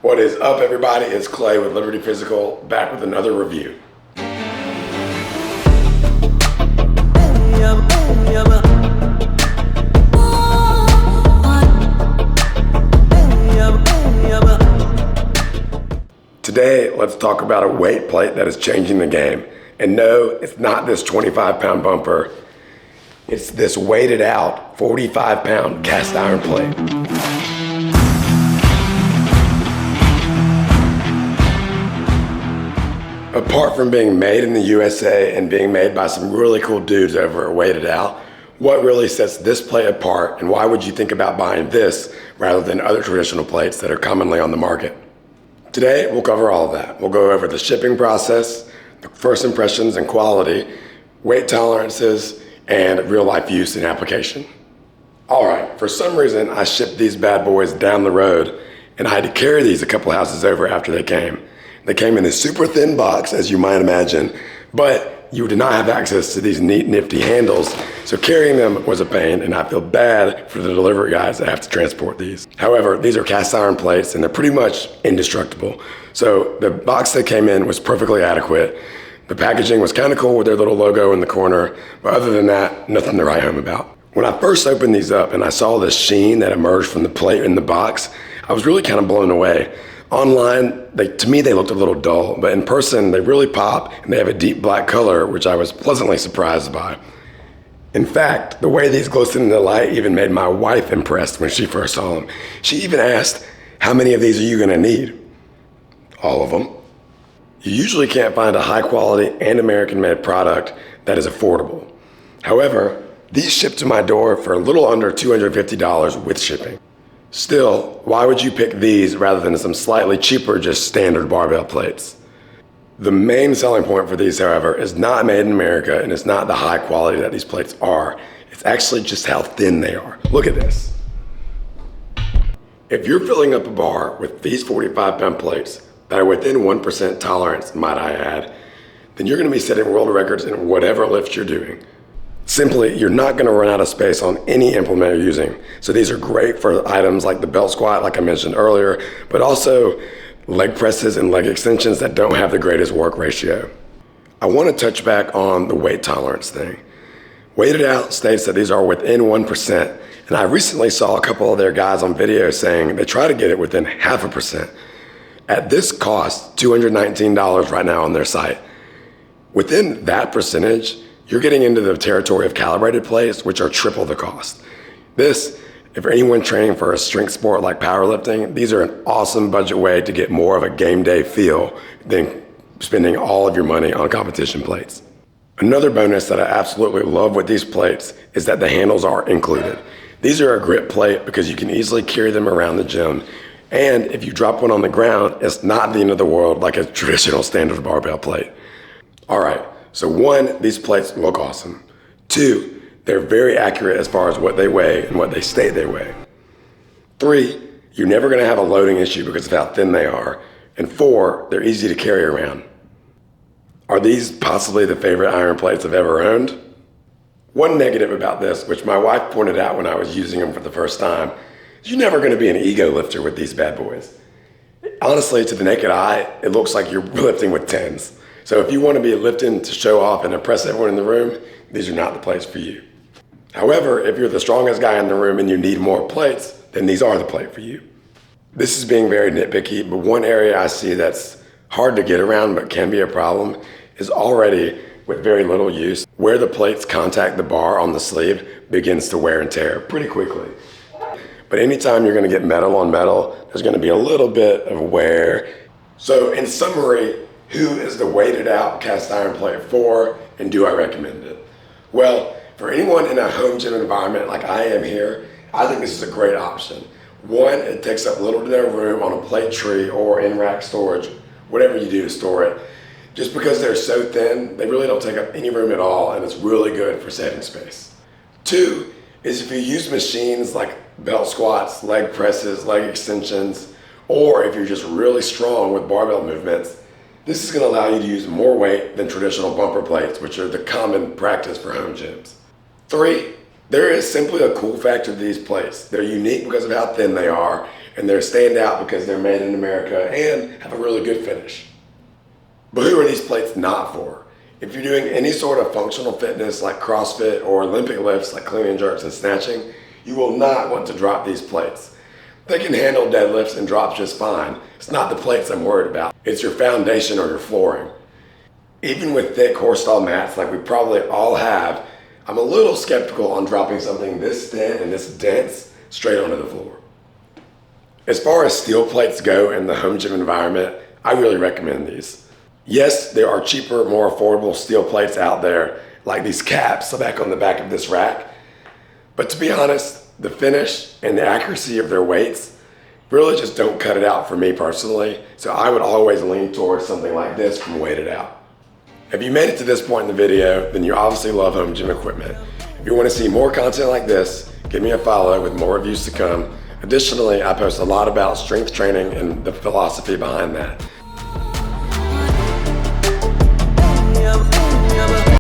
What is up, everybody? It's Clay with Liberty Physical, back with another review. Today, let's talk about a weight plate that is changing the game. And no, it's not this 25-pound bumper. It's this weighted out 45-pound cast iron plate. Apart from being made in the USA and being made by some really cool dudes over at Weighted Out, what really sets this plate apart, and why would you think about buying this rather than other traditional plates that are commonly on the market? Today, we'll cover all of that. We'll go over the shipping process, the first impressions and quality, weight tolerances, and real-life use and application. All right, for some reason, I shipped these bad boys down the road, and I had to carry these a couple houses over after they came. They came in this super thin box, as you might imagine, but you did not have access to these neat, nifty handles, so carrying them was a pain, and I feel bad for the delivery guys that have to transport these. However, these are cast iron plates, and they're pretty much indestructible. So the box they came in was perfectly adequate. The packaging was kind of cool with their little logo in the corner, but other than that, nothing to write home about. When I first opened these up and I saw the sheen that emerged from the plate in the box, I was really kind of blown away. Online, to me, they looked a little dull, but in person, they really pop, and they have a deep black color, which I was pleasantly surprised by. In fact, the way these glistened in the light even made my wife impressed when she first saw them. She even asked, "How many of these are you gonna need?" All of them. You usually can't find a high-quality and American-made product that is affordable. However, these ship to my door for a little under $250 with shipping. Still, why would you pick these rather than some slightly cheaper, just standard barbell plates? The main selling point for these, however, is not made in America, and it's not the high quality that these plates are. It's actually just how thin they are. Look at this. If you're filling up a bar with these 45-pound plates that are within 1% tolerance, might I add, then you're gonna be setting world records in whatever lift you're doing. Simply, you're not gonna run out of space on any implement you're using. So these are great for items like the belt squat, like I mentioned earlier, but also leg presses and leg extensions that don't have the greatest work ratio. I wanna touch back on the weight tolerance thing. Weighted Out states that these are within 1%, and I recently saw a couple of their guys on video saying they try to get it within 0.5%. At this cost, $219 right now on their site. Within that percentage, you're getting into the territory of calibrated plates, which are triple the cost. This, if anyone training for a strength sport like powerlifting, these are an awesome budget way to get more of a game day feel than spending all of your money on competition plates. Another bonus that I absolutely love with these plates is that the handles are included. These are a grip plate because you can easily carry them around the gym. And if you drop one on the ground, it's not the end of the world like a traditional standard barbell plate. All right. So one, these plates look awesome. Two, they're very accurate as far as what they weigh and what they state they weigh. Three, you're never gonna have a loading issue because of how thin they are. And four, they're easy to carry around. Are these possibly the favorite iron plates I've ever owned? One negative about this, which my wife pointed out when I was using them for the first time, is you're never gonna be an ego lifter with these bad boys. Honestly, to the naked eye, it looks like you're lifting with tens. So if you want to be lifting to show off and impress everyone in the room, these are not the plates for you. However, if you're the strongest guy in the room and you need more plates, then these are the plate for you. This is being very nitpicky, but one area I see that's hard to get around but can be a problem is already, with very little use, where the plates contact the bar on the sleeve begins to wear and tear pretty quickly. But anytime you're going to get metal on metal, there's going to be a little bit of wear. So in summary, who is the Weighted Out cast iron plate for, and do I recommend it? Well, for anyone in a home gym environment like I am here, I think this is a great option. One, it takes up little to no room on a plate tree or in rack storage, whatever you do to store it. Just because they're so thin, they really don't take up any room at all, and it's really good for saving space. Two is if you use machines like belt squats, leg presses, leg extensions, or if you're just really strong with barbell movements, this is going to allow you to use more weight than traditional bumper plates, which are the common practice for home gyms. Three, there is simply a cool factor to these plates. They're unique because of how thin they are, and they're stand out because they're made in America and have a really good finish. But who are these plates not for? If you're doing any sort of functional fitness like CrossFit or Olympic lifts like clean and jerks and snatching, you will not want to drop these plates. They can handle deadlifts and drops just fine. It's not the plates I'm worried about. It's your foundation or your flooring. Even with thick horse stall mats like we probably all have, I'm a little skeptical on dropping something this thin and this dense straight onto the floor. As far as steel plates go in the home gym environment, I really recommend these. Yes, there are cheaper, more affordable steel plates out there, like these caps back on the back of this rack. But to be honest, the finish and the accuracy of their weights really just don't cut it out for me personally, so I would always lean towards something like this from Weighted Out. If you made it to this point in the video, then you obviously love home gym equipment. If you want to see more content like this, give me a follow with more reviews to come. Additionally, I post a lot about strength training and the philosophy behind that.